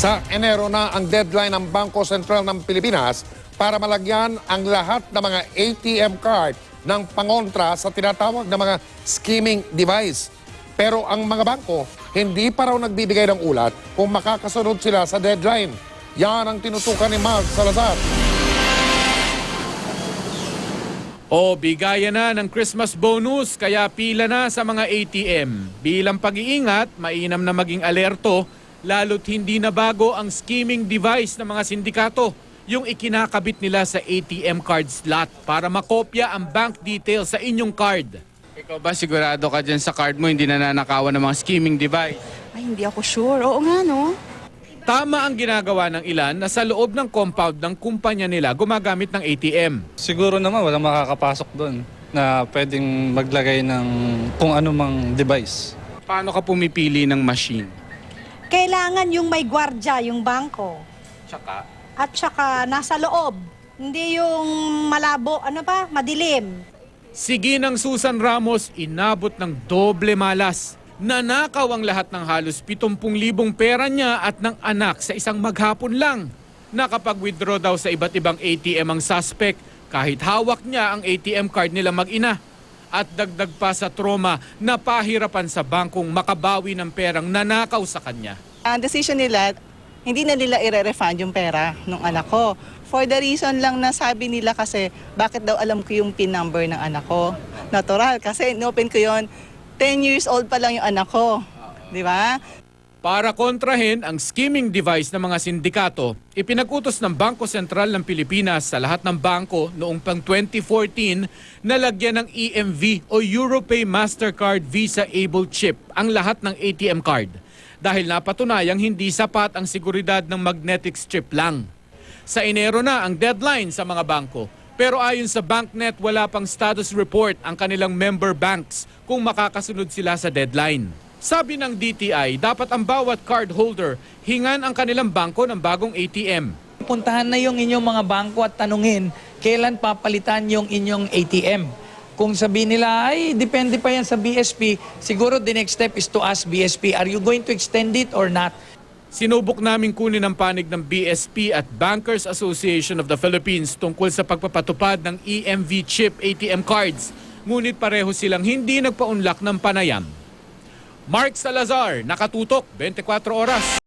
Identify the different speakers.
Speaker 1: Sa Enero na ang deadline ng Bangko Sentral ng Pilipinas para malagyan ang lahat ng mga ATM card ng pangontra sa tinatawag na mga skimming device. Pero ang mga bangko, hindi pa raw nagbibigay ng ulat kung makakasunod sila sa deadline. Yan ang tinutukan ni Mark Salazar.
Speaker 2: O bigayan na ng Christmas bonus kaya pila na sa mga ATM. Bilang pag-iingat, mainam na maging alerto lalo't hindi na bago ang skimming device ng mga sindikato, yung ikinakabit nila sa ATM card slot para makopya ang bank details sa inyong card.
Speaker 3: Ikaw ba sigurado ka dyan sa card mo hindi nananakawan ng mga skimming device?
Speaker 4: Ay, hindi ako sure. Oo nga, no?
Speaker 2: Tama ang ginagawa ng ilan na sa loob ng compound ng kumpanya nila gumagamit ng ATM.
Speaker 5: Siguro naman walang makakapasok doon na pwedeng maglagay ng kung anumang device.
Speaker 2: Paano ka pumipili ng machine?
Speaker 6: Kailangan yung may gwardya, yung bangko.
Speaker 2: Tsaka,
Speaker 6: At saka nasa loob. Hindi yung malabo, madilim.
Speaker 2: sige ng Susan Ramos, inabot ng doble malas. Nanakaw ang lahat ng halos 70,000 pera niya at ng anak sa isang maghapon lang. Nakapag-withdraw daw sa iba't ibang ATM ang suspect kahit hawak niya ang ATM card nila mag-ina. At dagdag pa sa trauma, napahirapan sa bangkong makabawi ng perang nanakaw sa kanya.
Speaker 4: Ang decision nila, hindi na nila i-refund yung pera ng anak ko. For the reason lang na sabi nila kasi, bakit daw alam ko yung PIN number ng anak ko? Natural, kasi inopen ko yon 10 years old pa lang yung anak ko. Di ba?
Speaker 2: Para kontrahin ang skimming device ng mga sindikato, ipinag-utos ng Bangko Sentral ng Pilipinas sa lahat ng bangko noong pang 2014 na lagyan ng EMV o Europay Mastercard Visa Able Chip ang lahat ng ATM card dahil napatunayang hindi sapat ang seguridad ng magnetic strip lang. Sa Enero na ang deadline sa mga bangko, pero ayon sa BancNet wala pang status report ang kanilang member banks kung makakasunod sila sa deadline. Sabi ng DTI, dapat ang bawat cardholder hingan ang kanilang bangko ng bagong ATM.
Speaker 7: Puntahan na yung inyong mga bangko at tanungin kailan papalitan yung inyong ATM. Kung sabihin nila, ay depende pa yan sa BSP, siguro the next step is to ask BSP, are you going to extend it or not?
Speaker 2: Sinubok namin kunin ang panig ng BSP at Bankers Association of the Philippines tungkol sa pagpapatupad ng EMV chip ATM cards. Ngunit pareho silang hindi nagpaunlak ng panayam. Mark Salazar, Nakatutok, 24 Oras.